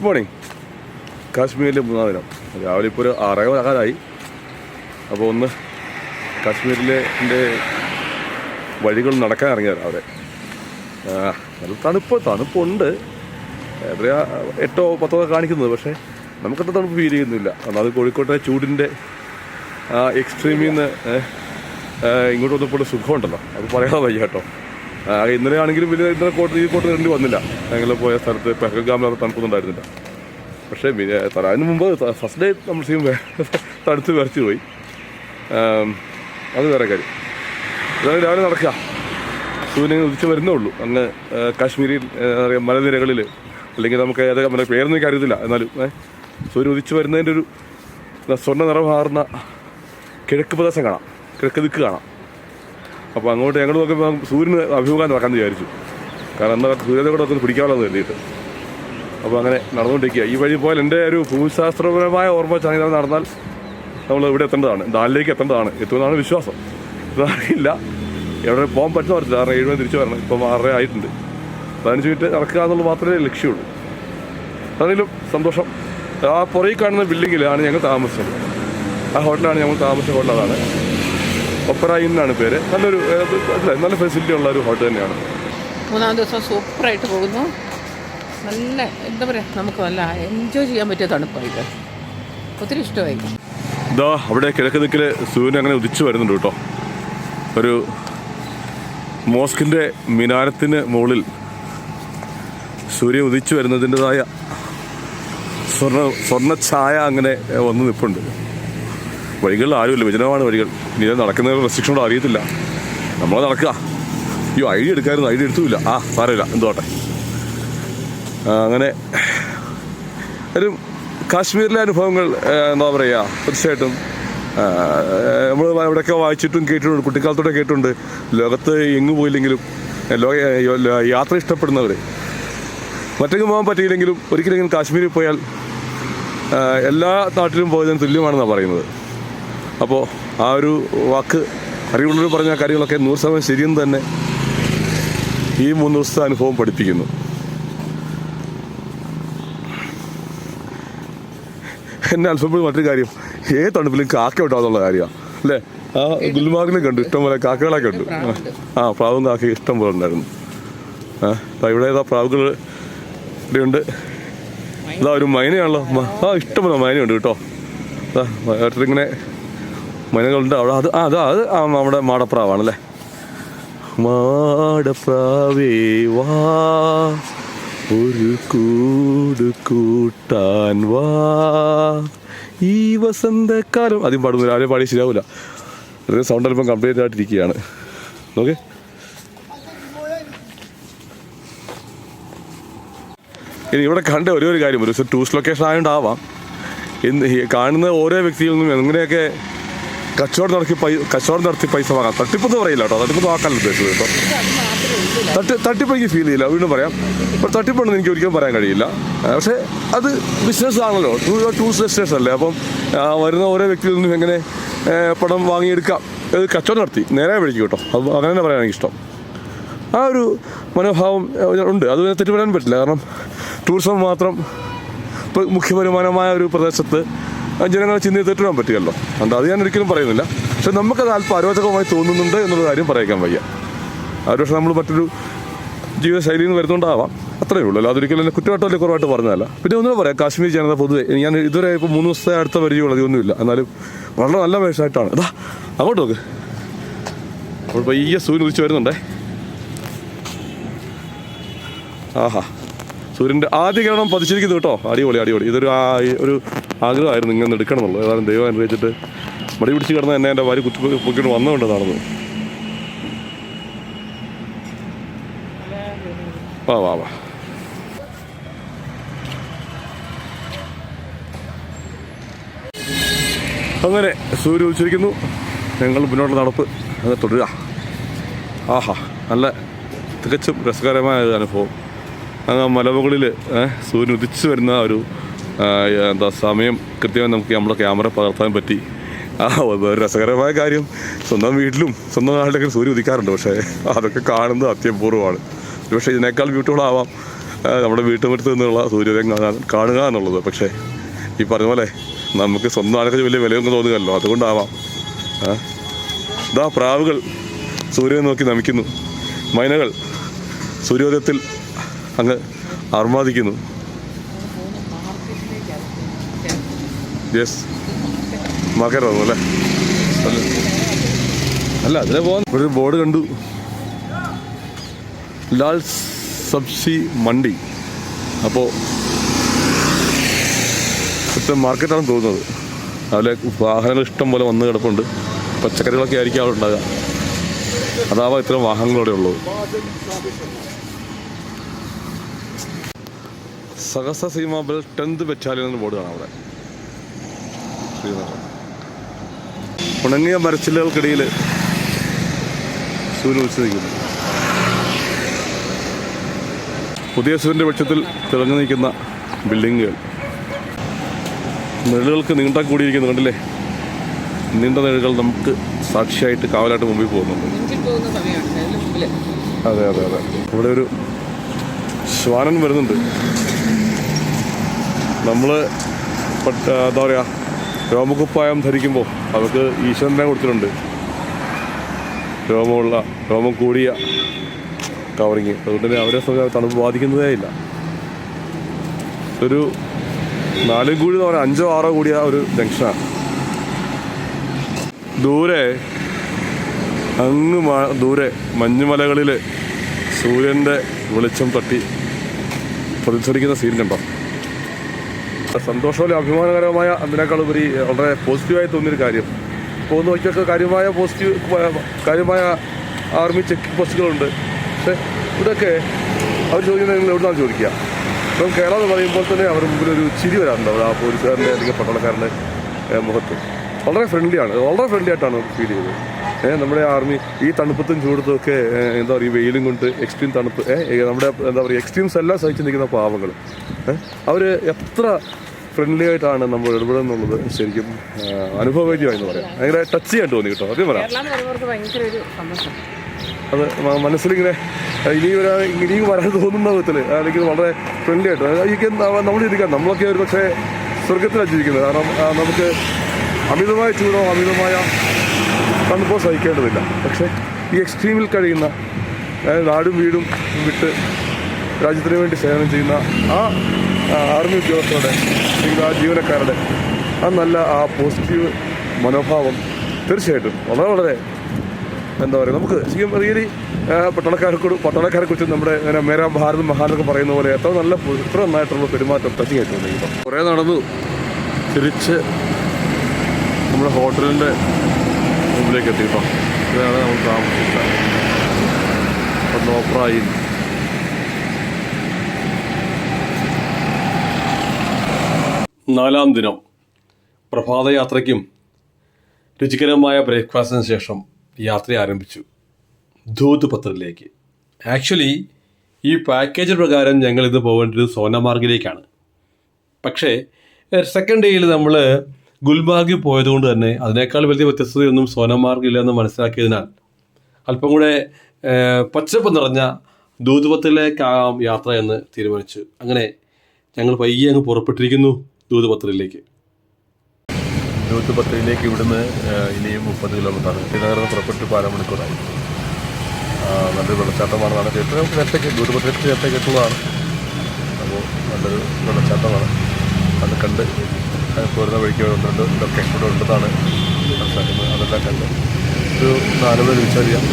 Good morning. കാശ്മീരിലെ 3-ാം ദിനം. രാവിലെ ഇപ്പോൾ ഒരു 6:30 അപ്പോൾ ഒന്ന് കാശ്മീരിലെ വഴികൾ നടക്കാൻ ഇറങ്ങിയത് അവിടെ. നല്ല തണുപ്പുണ്ട്. എത്രയാ 8 or 10 കാണിക്കുന്നത്, പക്ഷേ നമുക്കത്ര തണുപ്പ് ഫീൽ ചെയ്യുന്നില്ല. അത് കോഴിക്കോട്ടെ ചൂടിൻ്റെ എക്സ്ട്രീമിൽ നിന്ന് ഇങ്ങോട്ട് വന്നപ്പോൾ സുഖമുണ്ടല്ലോ, അത് പറയാതെ വയ്യ കേട്ടോ. ഇന്നലെ ആണെങ്കിലും വലിയ ഇന്നലെ ഈ കോട്ട് കയറേണ്ടി വന്നില്ല. ഞങ്ങൾ പോയ സ്ഥലത്ത് പെഹൽഗാമിൽ തണുപ്പൊന്നും ഉണ്ടായിരുന്നില്ല. പക്ഷേ അതിന് മുമ്പ് ഫസ്റ്റ് ഡേ നമ്മൾ തണുത്ത് വിറച്ച് പോയി. അത് വേറെ കാര്യം. അതായത് രാവിലെ നടക്കുക, സൂര്യൻ ഉദിച്ച് വരുന്നേ ഉള്ളൂ. അങ്ങ് കാശ്മീരിൽ മലനിരകളിൽ, അല്ലെങ്കിൽ നമുക്ക് ഏതൊക്കെ പേരൊന്നും എനിക്ക് അറിയത്തില്ല, എന്നാലും സൂര്യൻ ഉദിച്ച് വരുന്നതിൻ്റെ ഒരു സ്വർണ്ണ നിറം മാറുന്ന കിഴക്ക് പ്രദേശം കാണാം, കിഴക്ക് ദിക്ക് കാണാം. അപ്പോൾ അങ്ങോട്ട് ഞങ്ങൾ നോക്കുമ്പോൾ സൂര്യന് അഭിമുഖം നടക്കാമെന്ന് വിചാരിച്ചു. കാരണം എന്നാൽ സൂര്യനെ കൂടെ ഒന്ന് പിടിക്കാമല്ലോ കരുതിയിട്ട്. അപ്പോൾ അങ്ങനെ നടന്നുകൊണ്ടിരിക്കുക. ഈ വഴി പോയാൽ എൻ്റെ ഒരു ഭൂമിശാസ്ത്രപരമായ ഓർമ്മ ചാനൽ നടന്നാൽ നമ്മൾ ഇവിടെ എത്തേണ്ടതാണ്, ഡാലിലേക്ക് എത്തേണ്ടതാണ്, എത്തുമെന്നാണ് വിശ്വാസം. ഇതറിയില്ല എവിടെ പോകാൻ പറ്റുന്ന പറഞ്ഞില്ല. കാരണം 7 മണി തിരിച്ചു വരണം. ഇപ്പം 6:30 ആയിട്ടുണ്ട്. 15 മിനിറ്റ് നടക്കുക എന്നുള്ളത് മാത്രമേ ലക്ഷ്യമുള്ളൂ. അതിലും സന്തോഷം. ആ പുറകിൽ കാണുന്ന ബിൽഡിങ്ങിലാണ് ഞങ്ങൾ താമസിച്ചത്. ആ ഹോട്ടലാണ് ഞങ്ങൾ താമസിച്ച ഹോട്ടൽ. അതാണ് ഒപ്പറ ഇന്നാണ് പേര്. നല്ല ഫെസിലിറ്റി ഉള്ള ഒരു ഹോട്ടൽ തന്നെയാണ്. 3-ാം ദിവസം സൂപ്പറായിട്ട് പോകുന്നു. നല്ല എന്താ പറയുക, നമുക്ക് നല്ല എൻജോയ് ചെയ്യാൻ പറ്റിയ തണുപ്പായിട്ട് ഒത്തിരി ഇഷ്ടമായി. ഇതാ അവിടെ കിഴക്ക് ദിക്കിൽ സൂര്യൻ അങ്ങനെ ഉദിച്ചു വരുന്നുണ്ട് കേട്ടോ. ഒരു മോസ്കിൻ്റെ മിനാരത്തിന് മുകളിൽ സൂര്യൻ ഉദിച്ചു വരുന്നതിൻ്റെതായ സ്വർണ്ണ ഛായ അങ്ങനെ വന്ന് നിൽപ്പുണ്ട്. വഴികളിൽ ആരുമില്ല, വിജനമാണ് വഴികൾ. ഇനി നടക്കുന്ന റെസ്ട്രിക്ഷനോട് അറിയത്തില്ല. നമ്മൾ നടക്കുക. ഐഡിയ എടുക്കാമായിരുന്നു, ഐഡിയ എടുത്തുമില്ല. സാരമില്ല, എന്തോട്ടെ. അങ്ങനെ ഒരു കാശ്മീരിലെ അനുഭവങ്ങൾ എന്താ പറയുക, തീർച്ചയായിട്ടും നമ്മൾ ഇവിടെയൊക്കെ വായിച്ചിട്ടും കേട്ടിട്ടുണ്ട്, കുട്ടിക്കാലത്തോടെ കേട്ടിട്ടുണ്ട്. ലോകത്ത് എങ്ങും പോയില്ലെങ്കിലും യാത്ര ഇഷ്ടപ്പെടുന്നവർ മറ്റെങ്ങും പോകാൻ പറ്റിയില്ലെങ്കിലും ഒരിക്കലെങ്കിലും കാശ്മീരിൽ പോയാൽ എല്ലാ നാട്ടിലും പോയതിന് തുല്യമാണെന്നാണ് പറയുന്നത്. അപ്പോൾ ആ ഒരു വാക്ക് അറിവുള്ളവർ പറഞ്ഞ കാര്യങ്ങളൊക്കെ 100% ശരിയെന്ന് തന്നെ ഈ 3 ദിവസത്തെ അനുഭവം പഠിപ്പിക്കുന്നു. എന്നെ അത്ഭുതപ്പെടുന്ന മറ്റൊരു കാര്യം, തണുപ്പിലും കാക്ക ഉണ്ടാകുന്നുള്ള കാര്യമാണ് അല്ലേ. ഗുൽമാർഗിലും കണ്ടു ഇഷ്ടംപോലെ കാക്കകളൊക്കെ ഉണ്ട്. പ്രാവും കാക്ക ഇഷ്ടം പോലെ ഉണ്ടായിരുന്നു. ഇവിടെ പ്രാവുകൾ ഉണ്ട്. ഒരു മൈനയാണല്ലോ. ഇഷ്ടംപോലെ മൈനയുണ്ട് കേട്ടോ. ഇങ്ങനെ മൈനകളുണ്ട് അവിടെ. അത് നമ്മുടെ മാടപ്രാവാണല്ലേ. മാടപ്രാവേ വാ, ഒരു കൂട് കൂട്ടാൻ വാ, ഈ വസന്തക്കാലം. ആദ്യം പാടുന്നു, രാവിലെ പാടി ശരിയാവില്ല. അതിന് സൗണ്ട് അല്പം കംപ്ലീറ്റ് ആയിട്ടിരിക്കുകയാണ്. ഓക്കെ. ഇനി ഇവിടെ കണ്ട ഒരു കാര്യം, ഒരു ടൂറിസ്റ്റ് ലൊക്കേഷൻ ആയതുകൊണ്ടാവാം കാണുന്ന ഓരോ വ്യക്തിയിൽ നിന്നും എങ്ങനെയൊക്കെ കച്ചവടം നടത്തി പൈസ വാങ്ങാം. തട്ടിപ്പൊന്നും പറയില്ല കേട്ടോ, തട്ടിപ്പൊന്നും ആക്കാനല്ല ഉദ്ദേശിച്ചത് കേട്ടോ. തട്ടിപ്പ് എനിക്ക് ഫീൽ ചെയ്യില്ല, വീണ്ടും പറയാം. ഇപ്പോൾ തട്ടിപ്പുണ്ടെന്ന് എനിക്ക് ഒരിക്കലും പറയാൻ കഴിയില്ല. പക്ഷേ അത് ബിസിനസ് ആണല്ലോ, ടൂറിസ്റ്റ് ഡെസ്റ്റിനേഷൻ അല്ലേ. അപ്പം വരുന്ന ഓരോ വ്യക്തിയിൽ നിന്നും എങ്ങനെ പണം വാങ്ങിയെടുക്കാം, അത് കച്ചവടം നടത്തി നേരെ വിളിക്കും കേട്ടോ. അത് അങ്ങനെ തന്നെ പറയാൻ എനിക്കിഷ്ടം. ആ ഒരു മനോഭാവം ഉണ്ട്, അത് തെറ്റ് പറയാൻ പറ്റില്ല. കാരണം ടൂറിസം മാത്രം ഇപ്പോൾ മുഖ്യ വരുമാനമായ ഒരു പ്രദേശത്ത് ജനങ്ങളെ ചിന്തയിൽ തെറ്റിടാൻ പറ്റുമല്ലോ. അതുകൊണ്ട് അത് ഞാൻ ഒരിക്കലും പറയുന്നില്ല. പക്ഷെ നമുക്കത് അല്പം അരോചകമായി തോന്നുന്നുണ്ട് എന്നുള്ള കാര്യം പറയിക്കാൻ വയ്യ. പക്ഷേ നമ്മൾ മറ്റൊരു ജീവിതശൈലിയിൽ നിന്ന് വരുന്നുണ്ടാവാം, അത്രയേ ഉള്ളൂ. അതൊരിക്കലും എന്നെ കുറ്റവാട്ടമല്ലേ കുറവായിട്ട് പറഞ്ഞതല്ല. പിന്നെ ഒന്നും പറയാം, കാശ്മീർ ജനത പൊതുവെ ഞാൻ ഇതുവരെ ഇപ്പോൾ 3 ദിവസത്തെ അടുത്ത പരിചയമുള്ള അതൊന്നുമില്ല. എന്നാലും വളരെ നല്ല വേഷമായിട്ടാണ്. അങ്ങോട്ട് നോക്ക്. അപ്പോൾ പയ്യെ സൂര്യൻ ഉദിച്ച് വരുന്നുണ്ടേ. സൂര്യൻ്റെ ആദ്യ കിരണം പതിച്ചിരിക്കുന്നു കേട്ടോ. അടിപൊളി. ഇതൊരു ആഗ്രഹമായിരുന്നു ഇങ്ങനെ എടുക്കണം എന്നുള്ളത്. ഏതായാലും ദൈവം അനുഗ്രഹിച്ചിട്ട് മടി പിടിച്ച് കിടന്ന് എന്നെ എൻ്റെ വാരി പൊക്കിട്ട് വന്നുകൊണ്ട് നടന്നത്. വാ. അങ്ങനെ സൂര്യൻ ഉദിച്ചിരിക്കുന്നു. ഞങ്ങൾ മുന്നോട്ട് നടപ്പ് അത് തുടരുക. നല്ല തികച്ചും രസകരമായ ഒരു അനുഭവം. മലമുകളിൽ സൂര്യൻ ഉദിച്ചു വരുന്ന ഒരു സമയം കൃത്യമായി നമുക്ക് നമ്മുടെ ക്യാമറ പകർത്താൻ പറ്റി. രസകരമായ കാര്യം, സ്വന്തം വീട്ടിലും സ്വന്തം നാട്ടിലൊക്കെ സൂര്യൻ ഉദിക്കാറുണ്ട്. പക്ഷേ അതൊക്കെ കാണുന്നത് അത്യപൂർവമാണ്. പക്ഷേ ഇതിനേക്കാൾ ബ്യൂട്ടിഫുൾ ആവാം നമ്മുടെ വീട്ടുമുറ്റത്ത് നിന്നുള്ള സൂര്യോദയം കാണുക എന്നുള്ളത്. പക്ഷേ ഈ പറഞ്ഞ പോലെ നമുക്ക് സ്വന്തം ആൾക്ക് വലിയ വിലയൊന്നും തോന്നുകയല്ലോ, അതുകൊണ്ടാവാം. ഇതാ പ്രാവുകൾ സൂര്യനെ നോക്കി നമിക്കുന്നു, മൈനകൾ സൂര്യോദയത്തിൽ അങ്ങ് ആർമാദിക്കുന്നു. യെസ്, മാർക്കറ്റ് ആകും അല്ലേ? അല്ല, അതിനെ പോകാൻ ഒരു ബോർഡ് കണ്ടു, ലാൽ സബ്സി മണ്ടി. അപ്പോൾ ഇപ്പോഴത്തെ മാർക്കറ്റാണെന്ന് തോന്നുന്നത്. അതിലെ വാഹനങ്ങൾ ഇഷ്ടം പോലെ വന്ന് കിടപ്പുണ്ട്. പച്ചക്കറികളൊക്കെ ആയിരിക്കും അവിടെ ഉണ്ടാകുക, അതാവാം ഇത്തരം വാഹനങ്ങളവിടെ ഉള്ളത്. സഹസ്ര സീമ ബൽ 10th ബറ്റാലിയൻ എന്ന ബോർഡ് കാണാം അവിടെ. ശ്രീനഗർ ഉണങ്ങിയ മരച്ചില്ലകൾക്കിടയിൽ സൂര്യൻ ഉദിച്ചിരിക്കുന്നു. പുതിയ സൂര്യൻ്റെ പക്ഷത്തിൽ തിളങ്ങി നിൽക്കുന്ന ബിൽഡിങ്ങുകൾ, നിഴലുകൾക്ക് നീണ്ട കൂടിയിരിക്കുന്നു. കണ്ടില്ലേ, നീണ്ട നിഴലുകൾ നമുക്ക് സാക്ഷിയായിട്ട് കാവലായിട്ട് മുമ്പിൽ പോകുന്നുണ്ട്. അതെ അതെ അതെ. ഇവിടെ ഒരു ശ്വാനൻ വരുന്നുണ്ട്. നമ്മൾ എന്താ പറയുക, രോമകുപ്പായം ധരിക്കുമ്പോൾ അവർക്ക് ഈശ്വരനെ കൊടുത്തിട്ടുണ്ട് രോമം കൂടിയ കവറിങ്. അതുകൊണ്ട് തന്നെ അവരെ തണുപ്പ് ബാധിക്കുന്നതേ ഇല്ല. ഒരു 4 കൂടി എന്ന് പറയാം, 5 6 കൂടിയ ഒരു ജംഗ്ഷനാണ്. ദൂരെ ദൂരെ മഞ്ഞുമലകളിൽ സൂര്യൻ്റെ വെളിച്ചം തട്ടി പ്രതിഫലിക്കുന്ന സീൻ കണ്ടോ? സന്തോഷമല്ല, അഭിമാനകരമായ അതിനേക്കാളുപരി വളരെ പോസിറ്റീവായി തോന്നിയൊരു കാര്യം. പോകുന്ന വഴിക്കൊക്കെ കാര്യമായ ആർമി ചെക്ക് പോസ്റ്റുകളുണ്ട്. പക്ഷേ ഇവിടെയൊക്കെ അവർ ചോദിക്കുന്നത് നിങ്ങൾ എവിടുന്നാണ് ചോദിക്കുക. ഇപ്പം കേരളം എന്ന് പറയുമ്പോൾ തന്നെ അവരുടെ മുമ്പിൽ ഒരു ചിരി വരാറുണ്ട്. അവിടെ ആ പോലീസുകാരൻ്റെ അല്ലെങ്കിൽ പട്ടാളക്കാരൻ്റെ മുഖത്ത് വളരെ ഫ്രണ്ട്ലി ആയിട്ടാണ് ഫീൽ ചെയ്തത്. നമ്മുടെ ആർമി ഈ തണുപ്പത്തും ചൂടത്തും ഒക്കെ എന്താ പറയുക, വെയിലും കൊണ്ട് എക്സ്ട്രീം തണുപ്പ്, നമ്മുടെ എന്താ പറയുക എക്സ്ട്രീംസ് എല്ലാം സഹിച്ച് നിൽക്കുന്ന പാവങ്ങൾ, അവർ എത്ര ഫ്രണ്ട്ലി ആയിട്ടാണ് നമ്മൾ ഇടപെടുന്നുള്ളത് ശരിക്കും അനുഭവവേദ്യമായെന്ന് പറയാം. ഭയങ്കര ടച്ച് ചെയ്യാൻ തോന്നി കേട്ടോ, അതേ പറയാം. അത് മനസ്സിലിങ്ങനെ ഇനിയും വരാൻ തോന്നുന്ന വിധത്തിൽ അല്ലെങ്കിൽ വളരെ ഫ്രണ്ട്ലി ആയിട്ട് നമ്മൾ ഇരിക്കാം. നമ്മളൊക്കെ ഒരു പക്ഷേ സ്വർഗത്തിലാണ് ജീവിക്കുന്നത്. കാരണം നമുക്ക് അമിതമായ ചൂടോ അമിതമായ തണുപ്പോ സഹിക്കേണ്ടതില്ല. പക്ഷേ ഈ എക്സ്ട്രീമിൽ കഴിയുന്ന നാടും വീടും വിട്ട് രാജ്യത്തിന് വേണ്ടി സേവനം ചെയ്യുന്ന ആ ആർമി ഉദ്യോഗസ്ഥരുടെ അല്ലെങ്കിൽ ആ ജീവനക്കാരുടെ നല്ല പോസിറ്റീവ് മനോഭാവം തീർച്ചയായിട്ടും വളരെ എന്താ പറയുക, നമുക്ക് ശരിക്കും റിയലി പട്ടാളക്കാരെ കുറിച്ച് നമ്മുടെ മേരാ ഭാരത് മഹാനൊക്കെ പറയുന്ന പോലെ എത്ര നന്നായിട്ടുള്ള പെരുമാറ്റം ടച്ചിങ് ആയിട്ടുണ്ട്. കുറേ നടന്നു തിരിച്ച് നമ്മുടെ ഹോട്ടലിൻ്റെ മുമ്പിലേക്ക് എത്തിയിട്ടോ. ഇതാണ് നമ്മൾ താമസിച്ച നോപ്രായി. നാലാം ദിനം പ്രഭാതയാത്രയ്ക്കും രുചികരമായ ബ്രേക്ക്ഫാസ്റ്റിന് ശേഷം യാത്ര ആരംഭിച്ചു ധൂത് പത്രിലേക്ക്. ആക്ച്വലി ഈ പാക്കേജ് പ്രകാരം ഞങ്ങൾ ഇത് പോകേണ്ടത് സോനമാർഗിലേക്കാണ്. പക്ഷേ സെക്കൻഡ് ഡേയിൽ നമ്മൾ ഗുൽമാർഗിൽ പോയതുകൊണ്ട് തന്നെ അതിനേക്കാൾ വലിയ വ്യത്യസ്തതയൊന്നും സോനമാർഗില്ലെന്ന് മനസ്സിലാക്കിയതിനാൽ അല്പം കൂടെ പച്ചപ്പ് നിറഞ്ഞ ധൂത് പത്രിലേക്കാകാം യാത്ര എന്ന് തീരുമാനിച്ചു. അങ്ങനെ ഞങ്ങൾ പയ്യെ അങ്ങ് പുറപ്പെട്ടിരിക്കുന്നു ധൂത് പത്രിലേക്ക്. ധൂത് പത്രിയിലേക്ക് ഇവിടുന്ന് ഇനിയും 30 കിലോമീറ്ററാണ്. ശ്രീനഗറിൽ പുറപ്പെട്ട് 12 മണിക്കൂറായി. നല്ലൊരു വെള്ളച്ചാട്ടമാണെന്നാണ് കേട്ടത്. നമുക്ക് നേരത്തേക്ക് ധൂത് പത്രിക്ക് നേരത്തേക്ക് എത്തുന്നതാണ്. അപ്പോൾ നല്ലൊരു വെള്ളച്ചാട്ടമാണ്. അത് കണ്ട് പോരുന്ന വഴിക്ക് ഉണ്ട് ഇതൊക്കെ ഇവിടെ ഉണ്ടെന്നാണ് മനസ്സിലാക്കുന്നത്. അതെല്ലാം കണ്ട് ഒരു 4 മണി തിരിച്ചറിയാം.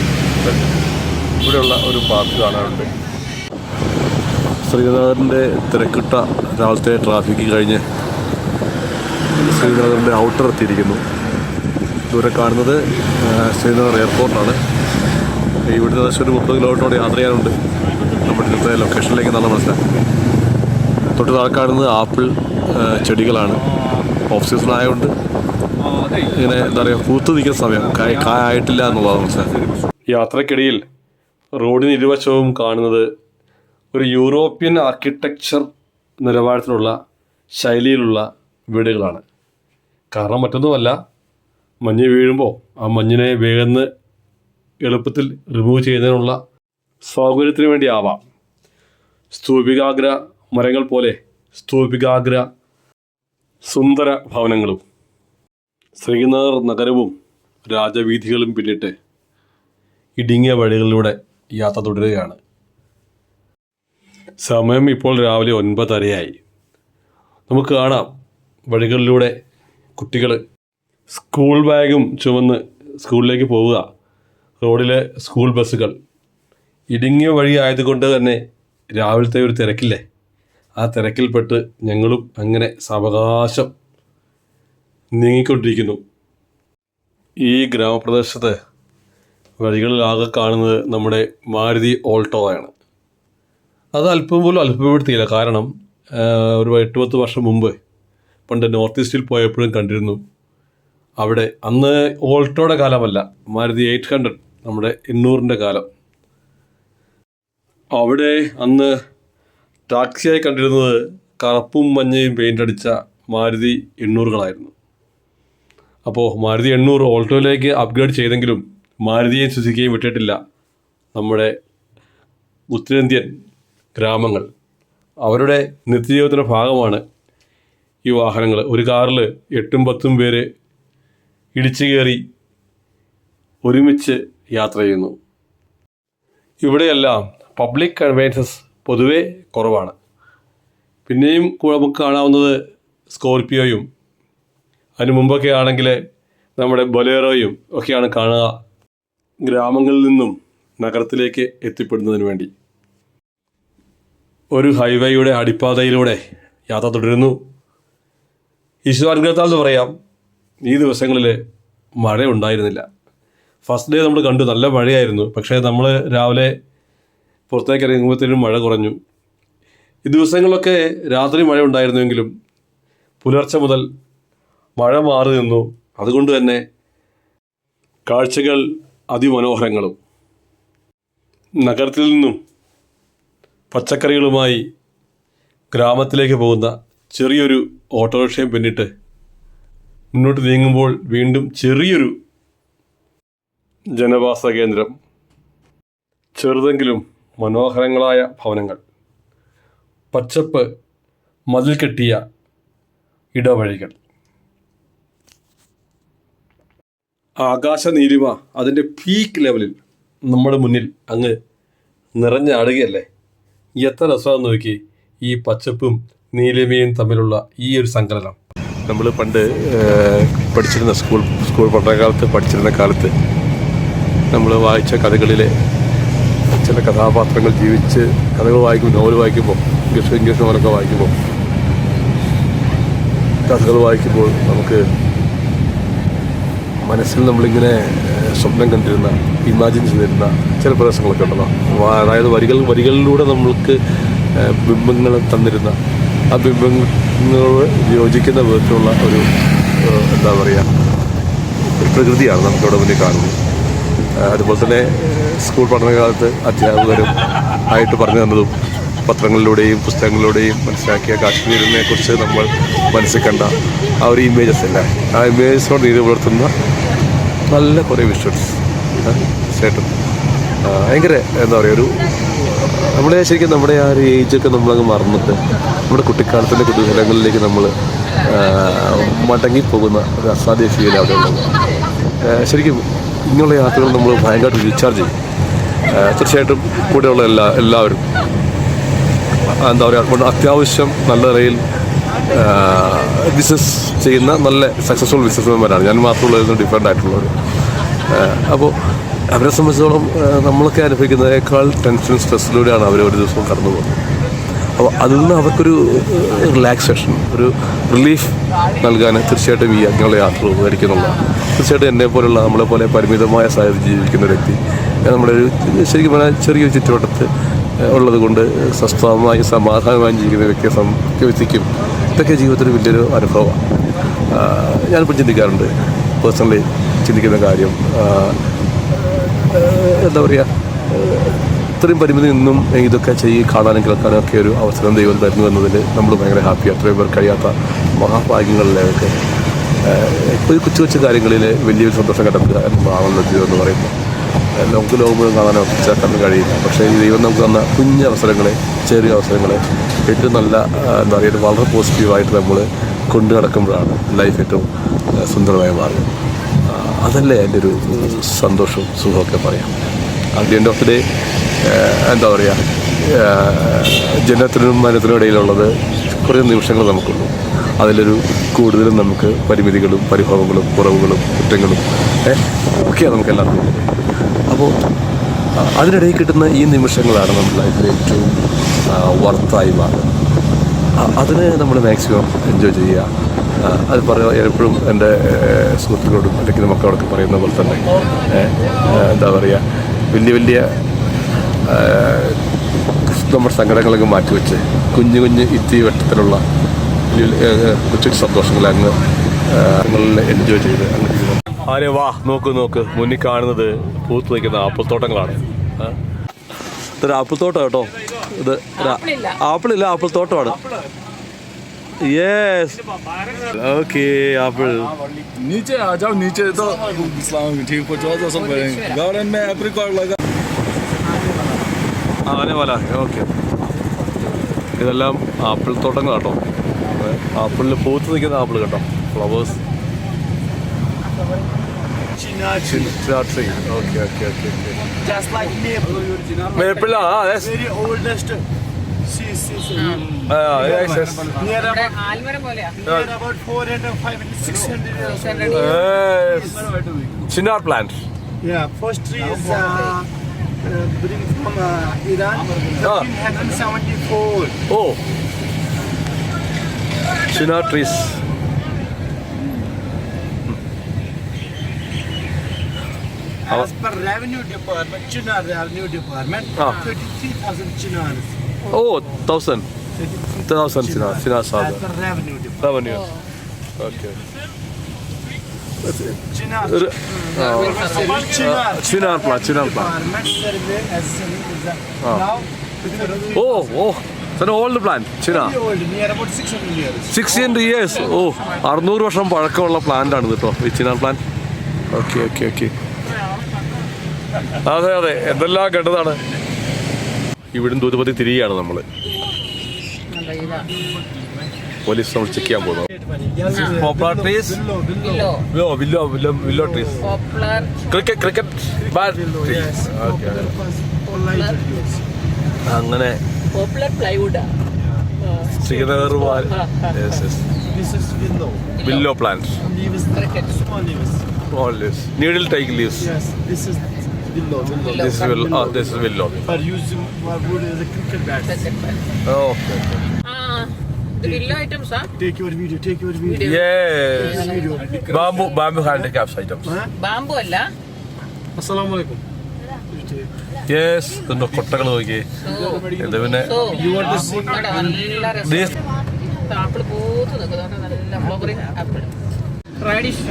ഇവിടെയുള്ള ഒരു പാർക്ക് കാണാറുണ്ട്. ശ്രീനഗറിൻ്റെ തിരക്കിട്ട രാവിലത്തെ ട്രാഫിക്ക് കഴിഞ്ഞ് ശ്രീനഗറിൻ്റെ ഔട്ടർ എത്തിയിരിക്കുന്നു. ദൂരെ കാണുന്നത് ശ്രീനഗർ എയർപോർട്ടാണ്. ഇവിടുന്ന് ഏകദേശം ഒരു 30 കിലോമീറ്ററോടെ യാത്ര ചെയ്യാനുണ്ട് നമ്മുടെ ഇന്നത്തെ ലൊക്കേഷനിലേക്ക് എന്നാണ് മനസ്സിലാക്കുന്നത്. തൊട്ട് താഴെ കാണുന്നത് ആപ്പിൾ ചെടികളാണ്. ഓഫ് സീസൺ ആയതുകൊണ്ട് ഇങ്ങനെ എന്താ പറയുക പൂത്തു നിൽക്കുന്ന സമയം, കായായിട്ടില്ല എന്നുള്ളതാണ് മനസ്സിലാക്കുന്നത്. യാത്രക്കിടയിൽ റോഡിന് ഇരുവശവും കാണുന്നത് ഒരു യൂറോപ്യൻ ആർക്കിടെക്ചർ നിലവാരത്തിലുള്ള ശൈലിയിലുള്ള വീടുകളാണ്. കാരണം മറ്റൊന്നുമല്ല, മഞ്ഞ് വീഴുമ്പോൾ ആ മഞ്ഞിനെ വേഗം എളുപ്പത്തിൽ റിമൂവ് ചെയ്യുന്നതിനുള്ള സൗകര്യത്തിന് വേണ്ടി ആവാം. സ്തൂപികാഗ്ര മരങ്ങൾ പോലെ സ്തൂപികാഗ്ര സുന്ദര ഭവനങ്ങളും ശ്രീനഗർ നഗരവും രാജവീഥികളും പിന്നിട്ട് ഇടുങ്ങിയ വഴികളിലൂടെ യാത്ര തുടരുകയാണ്. സമയം ഇപ്പോൾ രാവിലെ 9:30 നമുക്ക് കാണാം വഴികളിലൂടെ കുട്ടികൾ സ്കൂൾ ബാഗും ചുമന്ന് സ്കൂളിലേക്ക് പോവുക. റോഡിലെ സ്കൂൾ ബസ്സുകൾ ഇടുങ്ങിയ വഴി ആയതുകൊണ്ട് തന്നെ രാവിലത്തെ ഒരു തിരക്കില്ലേ, ആ തിരക്കിൽപ്പെട്ട് ഞങ്ങളും അങ്ങനെ സാവകാശം നീങ്ങിക്കൊണ്ടിരിക്കുന്നു. ഈ ഗ്രാമപ്രദേശത്ത് വഴികളിലാകെ കാണുന്നത് നമ്മുടെ മാരുതി ഓൾട്ടോ ആണ്. അത് അല്പം പോലും അത്ഭുതപ്പെടുത്തിയില്ല. കാരണം ഒരു 8-10 വർഷം മുമ്പ് പണ്ട് നോർത്ത് ഈസ്റ്റിൽ പോയപ്പോഴും കണ്ടിരുന്നു. അവിടെ അന്ന് ഓൾട്ടോയുടെ കാലമല്ല, മാരുതി 800 നമ്മുടെ 800-ൻ്റെ കാലം. അവിടെ അന്ന് ടാക്സിയായി കണ്ടിരുന്നത് കറുപ്പും മഞ്ഞയും പെയിൻ്റ് അടിച്ച മാരുതി 800-കളായിരുന്നു. അപ്പോൾ മാരുതി 800 ഓൾട്ടോയിലേക്ക് അപ്ഗ്രേഡ് ചെയ്തെങ്കിലും മാരുതിയെയും സുസുക്കിയെയും വിട്ടിട്ടില്ല നമ്മുടെ ഉത്തരേന്ത്യൻ ഗ്രാമങ്ങൾ. അവരുടെ നിത്യജീവിതത്തിൻ്റെ ഭാഗമാണ് ഈ വാഹനങ്ങൾ. ഒരു കാറിൽ 8-10 പേര് ഇടിച്ചു കയറി ഒരുമിച്ച് യാത്ര ചെയ്യുന്നു. ഇവിടെയെല്ലാം പബ്ലിക് കൺവെയൻസസ് പൊതുവെ കുറവാണ്. പിന്നെയും നമുക്ക് കാണാവുന്നത് സ്കോർപിയോയും അതിന് മുമ്പൊക്കെ ആണെങ്കിൽ നമ്മുടെ ബൊലേറോയും ഒക്കെയാണ് കാണുക, ഗ്രാമങ്ങളിൽ നിന്നും നഗരത്തിലേക്ക് എത്തിപ്പെടുന്നതിന് വേണ്ടി. ഒരു ഹൈവേയുടെ അടിപ്പാതയിലൂടെ യാത്ര തുടരുന്നു. ഈശ്വരാനുഗ്രഹത്താൽ എന്ന് പറയാം, ഈ ദിവസങ്ങളിൽ മഴ ഉണ്ടായിരുന്നില്ല. ഫസ്റ്റ് ഡേ നമ്മൾ കണ്ടു, നല്ല മഴയായിരുന്നു. പക്ഷേ നമ്മൾ രാവിലെ പുറത്തേക്ക് ഇറങ്ങുമ്പോഴത്തേനും മഴ കുറഞ്ഞു. ഈ ദിവസങ്ങളിലൊക്കെ രാത്രി മഴ ഉണ്ടായിരുന്നുവെങ്കിലും പുലർച്ചെ മുതൽ മഴ മാറി നിന്നു. അതുകൊണ്ട് തന്നെ കാഴ്ചകൾ അതിമനോഹരങ്ങളും. നഗരത്തിൽ നിന്നും പച്ചക്കറികളുമായി ഗ്രാമത്തിലേക്ക് പോകുന്ന ചെറിയൊരു ഓട്ടോറിക്ഷയും പിന്നിട്ട് മുന്നോട്ട് നീങ്ങുമ്പോൾ വീണ്ടും ചെറിയൊരു ജനവാസ കേന്ദ്രം, ചെറുതെങ്കിലും മനോഹരങ്ങളായ ഭവനങ്ങൾ, പച്ചപ്പ്, മതിൽ കെട്ടിയ ഇടവഴികൾ, ആകാശ നീലിമ അതിൻ്റെ പീക്ക് ലെവലിൽ നമ്മുടെ മുന്നിൽ അങ്ങ് നിറഞ്ഞാടുകയല്ലേ. എത്ര രസമാണെന്ന് നോക്കി ഈ പച്ചപ്പും നീലിമയും തമ്മിലുള്ള ഈ ഒരു സങ്കലനം. നമ്മൾ പണ്ട് പഠിച്ചിരുന്ന സ്കൂൾ പഠനകാലത്ത് പഠിച്ചിരുന്ന കാലത്ത് നമ്മൾ വായിച്ച കഥകളിലെ ചില കഥാപാത്രങ്ങൾ ജീവിച്ച് കഥകൾ വായിക്കുമ്പോൾ, നോവൽ വായിക്കുമ്പോൾ, ഇംഗ്ലീഷ് നോവലൊക്കെ വായിക്കുമ്പോൾ, കഥകൾ വായിക്കുമ്പോൾ നമുക്ക് മനസ്സിൽ നമ്മളിങ്ങനെ സ്വപ്നം കണ്ടിരുന്ന, ഇമാജിൻ ചെയ്തിരുന്ന ചില പ്രദേശങ്ങളൊക്കെ ഉണ്ടല്ലോ. അതായത് വരികളിലൂടെ നമ്മൾക്ക് ബിംബങ്ങൾ തന്നിരുന്ന ആ ബിംബങ്ങളോട് യോജിക്കുന്ന വിധത്തിലുള്ള ഒരു എന്താ പറയുക ഒരു പ്രകൃതിയാണ് നമുക്കിവിടെ മുന്നിൽ കാണുന്നത്. അതുപോലെ തന്നെ സ്കൂൾ പഠനകാലത്ത് അധ്യാപകരും ആയിട്ട് പറഞ്ഞു തന്നതും പത്രങ്ങളിലൂടെയും പുസ്തകങ്ങളിലൂടെയും മനസ്സിലാക്കിയ കാശ്മീരിനെ കുറിച്ച് നമ്മൾ മനസ്സിൽ കണ്ട ആ ഒരു ഇമേജസ് അല്ല, ആ ഇമേജസിനോട് നീതി പുലർത്തുന്ന നല്ല കുറേ വിഷ്വൽസ് തീർച്ചയായിട്ടും ഭയങ്കര എന്താ പറയുക ഒരു നമ്മളെ ശരിക്കും നമ്മുടെ ആ ഒരു ഏജൊക്കെ നമ്മളങ്ങ് മറന്നിട്ട് നമ്മുടെ കുട്ടിക്കാലത്തിൻ്റെ കുതൂഹലങ്ങളിലേക്ക് നമ്മൾ മടങ്ങിപ്പോകുന്ന ഒരു അസാധ്യ ഫീൽ അവിടെ ഉള്ളത്. ശരിക്കും ഇങ്ങനെയുള്ള യാത്രകൾ നമ്മൾ ഭയങ്കരമായിട്ട് റീചാർജ് ചെയ്യും. തീർച്ചയായിട്ടും കൂടെയുള്ള എല്ലാവരും എന്താ പറയുക അത്യാവശ്യം നല്ല നിലയിൽ ബിസിനസ് ചെയ്യുന്ന നല്ല സക്സസ്ഫുൾ ബിസിനസ്മാൻമാരാണ്. ഞാൻ മാത്രമുള്ളതിൽ ഡിഫറെൻ്റ് ആയിട്ടുള്ളവർ. അപ്പോൾ അവരെ സംബന്ധിച്ചിടത്തോളം നമ്മളൊക്കെ അനുഭവിക്കുന്നതിനേക്കാൾ ടെൻഷനും സ്ട്രെസ്സിലൂടെയാണ് അവർ ഒരു ദിവസവും കടന്നു പോകുന്നത്. അപ്പോൾ അതിൽ നിന്ന് അവർക്കൊരു റിലാക്സേഷൻ, ഒരു റിലീഫ് നൽകാൻ തീർച്ചയായിട്ടും ഈ അങ്ങനെയുള്ള യാത്ര ഉപകരിക്കുന്നുള്ളതാണ്. തീർച്ചയായിട്ടും എന്നെ പോലുള്ള നമ്മളെപ്പോലെ പരിമിതമായ സാഹചര്യം ജീവിക്കുന്ന ഒരു വ്യക്തി നമ്മുടെ ഒരു ശരിക്കും പറഞ്ഞാൽ ചെറിയൊരു ചുറ്റുവട്ടത്ത് ഉള്ളത് കൊണ്ട് സ്വസ്ഥമായി സമാധാനമായി ജീവിക്കുന്ന വ്യക്തിക്കും ഇതൊക്കെ ജീവിതത്തിൽ വലിയൊരു അനുഭവമാണ്. ഞാനിപ്പോൾ ചിന്തിക്കാറുണ്ട്, പേഴ്സണലി ചിന്തിക്കുന്ന കാര്യം എന്താ പറയുക ഇത്രയും പരിമിതി നിന്നും ഇതൊക്കെ കാണാനും കേൾക്കാനും ഒക്കെ ഒരു അവസരം ദൈവം തരുന്നു എന്നതിൽ നമ്മൾ ഭയങ്കര ഹാപ്പി. അത്രയും പേർ കഴിയാത്ത മഹാഭാഗ്യങ്ങളിലൊക്കെ ഇപ്പോൾ ഈ കൊച്ചു കൊച്ചു കാര്യങ്ങളിൽ വലിയൊരു സന്തോഷം കണ്ടെത്തുക എന്നതാണല്ലോ ജീവിതം എന്ന് പറയുന്നത്. നമുക്ക് ലോകം മുഴുവൻ കാണാനോ ചേർക്കാൻ കഴിയില്ല. പക്ഷേ ഈ ദൈവം നമുക്ക് തന്ന കുഞ്ഞ് അവസരങ്ങളെ, ചെറിയ അവസരങ്ങളെ ഏറ്റവും നല്ല എന്താ പറയുക വളരെ പോസിറ്റീവായിട്ട് നമ്മൾ കൊണ്ടു നടക്കുമ്പോഴാണ് ലൈഫ് ഏറ്റവും സുന്ദരമായി മാറുന്നത്. അതല്ലേ എൻ്റെ ഒരു സന്തോഷവും സുഖമൊക്കെ പറയാം. At the end of the day എന്താ പറയുക, ജനനത്തിനും മരണത്തിനും ഇടയിലുള്ളത് കുറേ നിമിഷങ്ങൾ നമുക്കുള്ളൂ. അതിലൊരു കൂടുതലും നമുക്ക് പരിമിതികളും പരിഭവങ്ങളും കുറവുകളും കുറ്റങ്ങളും ഒക്കെയാണ് നമുക്ക് എല്ലാവർക്കും ഉള്ളത്. അപ്പോൾ അതിനിടയിൽ കിട്ടുന്ന ഈ നിമിഷങ്ങളാണ് നമ്മുടെ ലൈഫിൽ ഏറ്റവും വർത്തായി മാറുന്നത്. അതിന് നമ്മൾ മാക്സിമം എൻജോയ് ചെയ്യുക. അത് പറയുക എപ്പോഴും എൻ്റെ സുഹൃത്തുക്കളോടും അല്ലെങ്കിൽ മക്കളോടൊക്കെ പറയുന്ന പോലെ തന്നെ എന്താ പറയുക, വലിയ വലിയ നമ്മുടെ സങ്കടങ്ങളൊക്കെ മാറ്റിവെച്ച് കുഞ്ഞു കുഞ്ഞ് ഇത്തിവട്ടത്തിലുള്ള കൊച്ചു സന്തോഷങ്ങൾ അങ്ങ് എൻജോയ് ചെയ്ത് അങ്ങ് ആരെ വാ നോക്ക് മുന്നിൽ കാണുന്നത് പൂത്ത് നിൽക്കുന്ന ആപ്പിൾത്തോട്ടങ്ങളാണ്. ഇതൊരു ആപ്പിൾത്തോട്ടം കേട്ടോ. ഇത് ആപ്പിളില്ല, ആപ്പിൾ തോട്ടമാണ്. Yes, okay. ആപ്പിൾ नीचे आ जाओ, नीचे तो ठीक पहुंचा तो सब गार्डन में एप्रिकॉट लगा. ആനെ പോലെ ഓക്കെ. ഇതെല്ലാം ആപ്പിൾ തോട്ടങ്ങൾ കേട്ടോ. ആപ്പിളിൽ പൂത്ത് നിൽക്കുന്ന ആപ്പിൾ കേട്ടോ, flowers. Okay. Just like maple. Maple. Very oldest. See. Near about ആൽമരം പോലെയാ. near about 400, 500, 600 years. Chinar plant. Yeah, first tree is bring from Iran. 1374. ഓ, chinar trees. As per revenue department, Chinar revenue department, 33,000 chinars. ഓ, 1000 ചിനാർ സാധനം. As per revenue department. Revenue. Okay. Chinar. Chinar plant. Department survey as now ഓ, old plant. Chinar very old, near about 600 years. 600 years. ഓ, 600 വർഷം പഴക്കമുള്ള plant ആണ് കേട്ടോ ഈ ചിനാർ പ്ലാന്റ്. ഓക്കെ. അതെ, എന്തെല്ലാം കേട്ടതാണ്. ഇവിടുന്ന് ദൂരപതി തിരികെയാണ് നമ്മൾ. പോലീസ് നമ്മൾ ചെക്ക് ചെയ്യാൻ പോകുന്നത്. Poplar trees, willow trees, cricket bat. അങ്ങനെ poplar plywood. Srinagar This is willow. Willow plant. Leaves, small leaves. All leaves. Needle type leaves. Yes, this is willow. This is willow. For using for wood as a cricket bat. Okay. ഇത് വില്ലോ ഐറ്റംസാ. Take your video. Yes. Video. Bamboo handicrafts items. Bamboo അല്ല. Assalamu alaikum. Yes. ഇതുണ്ടോ കൊട്ടകൾ നോക്കി. ഇത് പിന്നെ You want to see? നല്ല രസം. this ആപ്പിൾ പൂത്ത് നിൽക്കുന്നുണ്ട്. നല്ല ഫ്ലവറിങ് ആപ്പിൾ. റൈഡിഷ്